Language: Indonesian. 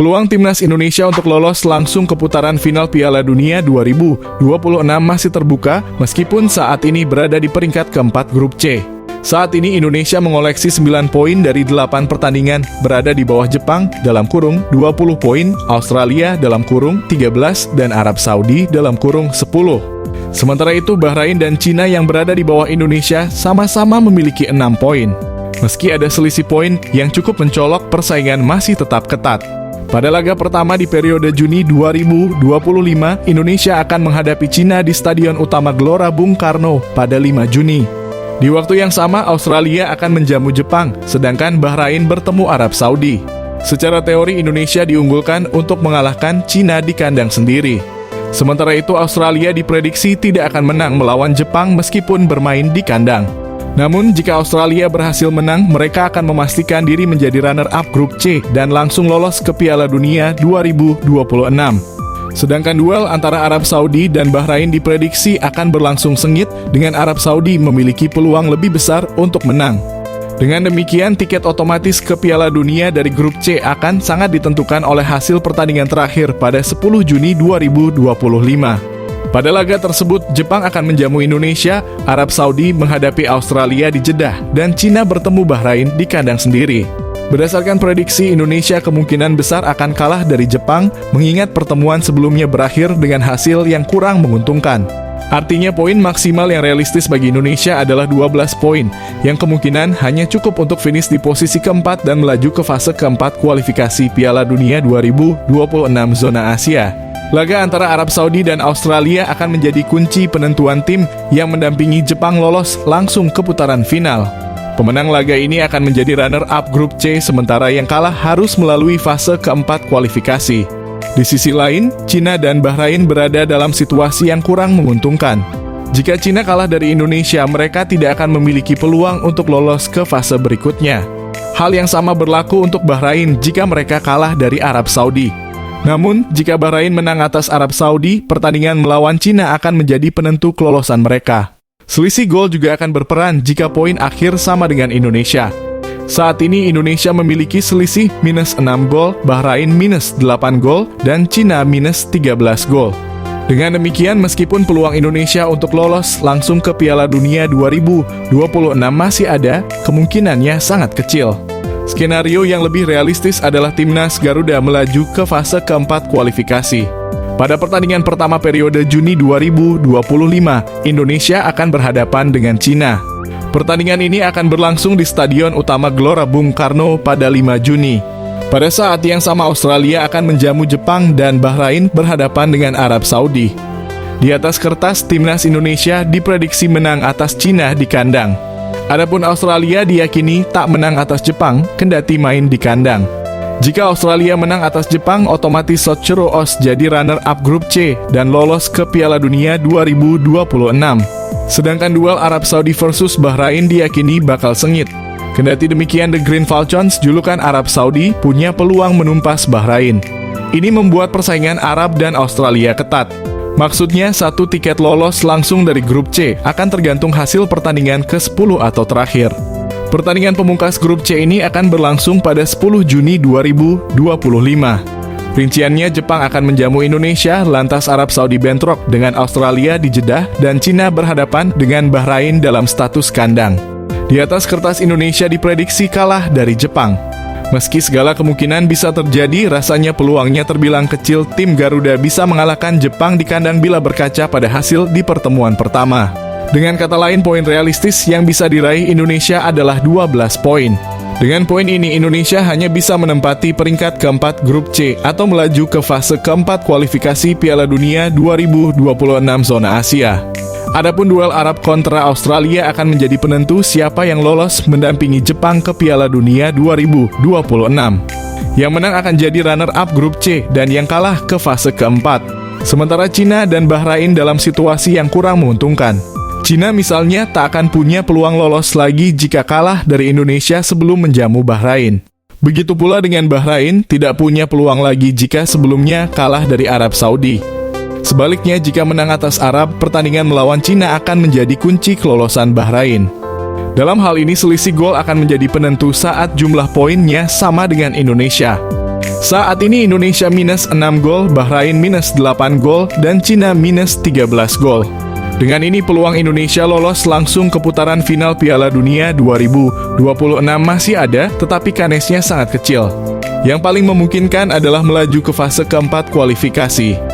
Peluang timnas Indonesia untuk lolos langsung ke putaran final Piala Dunia 2026 masih terbuka meskipun saat ini berada di peringkat keempat grup C. Saat ini Indonesia mengoleksi 9 poin dari 8 pertandingan, berada di bawah Jepang dalam kurung 20 poin, Australia dalam kurung 13, dan Arab Saudi dalam kurung 10. Sementara itu Bahrain dan Cina yang berada di bawah Indonesia sama-sama memiliki 6 poin. Meski ada selisih poin yang cukup mencolok, persaingan masih tetap ketat. Pada laga pertama di periode Juni 2025, Indonesia akan menghadapi Cina di Stadion Utama Gelora Bung Karno pada 5 Juni. Di waktu yang sama, Australia akan menjamu Jepang, sedangkan Bahrain bertemu Arab Saudi. Secara teori, Indonesia diunggulkan untuk mengalahkan Cina di kandang sendiri. Sementara itu, Australia diprediksi tidak akan menang melawan Jepang meskipun bermain di kandang. Namun, jika Australia berhasil menang, mereka akan memastikan diri menjadi runner-up grup C dan langsung lolos ke Piala Dunia 2026. Sedangkan duel antara Arab Saudi dan Bahrain diprediksi akan berlangsung sengit dengan Arab Saudi memiliki peluang lebih besar untuk menang. Dengan demikian, tiket otomatis ke Piala Dunia dari grup C akan sangat ditentukan oleh hasil pertandingan terakhir pada 10 Juni 2025. Pada laga tersebut, Jepang akan menjamu Indonesia, Arab Saudi menghadapi Australia di Jeddah, dan Cina bertemu Bahrain di kandang sendiri. Berdasarkan prediksi, Indonesia kemungkinan besar akan kalah dari Jepang, mengingat pertemuan sebelumnya berakhir dengan hasil yang kurang menguntungkan. Artinya poin maksimal yang realistis bagi Indonesia adalah 12 poin, yang kemungkinan hanya cukup untuk finish di posisi keempat dan melaju ke fase keempat kualifikasi Piala Dunia 2026 zona Asia. Laga antara Arab Saudi dan Australia akan menjadi kunci penentuan tim yang mendampingi Jepang lolos langsung ke putaran final. Pemenang laga ini akan menjadi runner-up grup C, sementara yang kalah harus melalui fase keempat kualifikasi. Di sisi lain, Cina dan Bahrain berada dalam situasi yang kurang menguntungkan. Jika Cina kalah dari Indonesia, mereka tidak akan memiliki peluang untuk lolos ke fase berikutnya. Hal yang sama berlaku untuk Bahrain jika mereka kalah dari Arab Saudi. Namun, jika Bahrain menang atas Arab Saudi, pertandingan melawan Cina akan menjadi penentu kelolosan mereka. Selisih gol juga akan berperan jika poin akhir sama dengan Indonesia. Saat ini Indonesia memiliki selisih minus 6 gol, Bahrain minus 8 gol, dan Cina minus 13 gol. Dengan demikian, meskipun peluang Indonesia untuk lolos langsung ke Piala Dunia 2026 masih ada, kemungkinannya sangat kecil. Skenario yang lebih realistis adalah timnas Garuda melaju ke fase keempat kualifikasi. Pada pertandingan pertama periode Juni 2025, Indonesia akan berhadapan dengan Cina. Pertandingan ini akan berlangsung di Stadion Utama Gelora Bung Karno pada 5 Juni. Pada saat yang sama, Australia akan menjamu Jepang dan Bahrain berhadapan dengan Arab Saudi. Di atas kertas, timnas Indonesia diprediksi menang atas Cina di kandang. Adapun Australia diyakini tak menang atas Jepang, kendati main di kandang. Jika Australia menang atas Jepang, otomatis Sotchero-Oz jadi runner-up grup C dan lolos ke Piala Dunia 2026. Sedangkan duel Arab Saudi versus Bahrain diyakini bakal sengit. Kendati demikian, The Green Falcons, julukan Arab Saudi, punya peluang menumpas Bahrain. Ini membuat persaingan Arab dan Australia ketat. Maksudnya, satu tiket lolos langsung dari grup C akan tergantung hasil pertandingan ke-10 atau terakhir. Pertandingan pemungkas grup C ini akan berlangsung pada 10 Juni 2025. Rinciannya, Jepang akan menjamu Indonesia, lantas Arab Saudi bentrok dengan Australia di Jeddah, dan Cina berhadapan dengan Bahrain dalam status kandang. Di atas kertas, Indonesia diprediksi kalah dari Jepang. Meski segala kemungkinan bisa terjadi, rasanya peluangnya terbilang kecil tim Garuda bisa mengalahkan Jepang di kandang bila berkaca pada hasil di pertemuan pertama. Dengan kata lain, poin realistis yang bisa diraih Indonesia adalah 12 poin. Dengan poin ini, Indonesia hanya bisa menempati peringkat keempat grup C atau melaju ke fase keempat kualifikasi Piala Dunia 2026 zona Asia. Adapun duel Arab kontra Australia akan menjadi penentu siapa yang lolos mendampingi Jepang ke Piala Dunia 2026. Yang menang akan jadi runner-up grup C dan yang kalah ke fase keempat. Sementara Cina dan Bahrain dalam situasi yang kurang menguntungkan. Cina misalnya tak akan punya peluang lolos lagi jika kalah dari Indonesia sebelum menjamu Bahrain. Begitu pula dengan Bahrain tidak punya peluang lagi jika sebelumnya kalah dari Arab Saudi. Sebaliknya, jika menang atas Arab, pertandingan melawan Cina akan menjadi kunci kelolosan Bahrain. Dalam hal ini, selisih gol akan menjadi penentu saat jumlah poinnya sama dengan Indonesia. Saat ini Indonesia minus 6 gol, Bahrain minus 8 gol, dan Cina minus 13 gol. Dengan ini peluang Indonesia lolos langsung ke putaran final Piala Dunia 2026 masih ada, tetapi kanesnya sangat kecil. Yang paling memungkinkan adalah melaju ke fase keempat kualifikasi.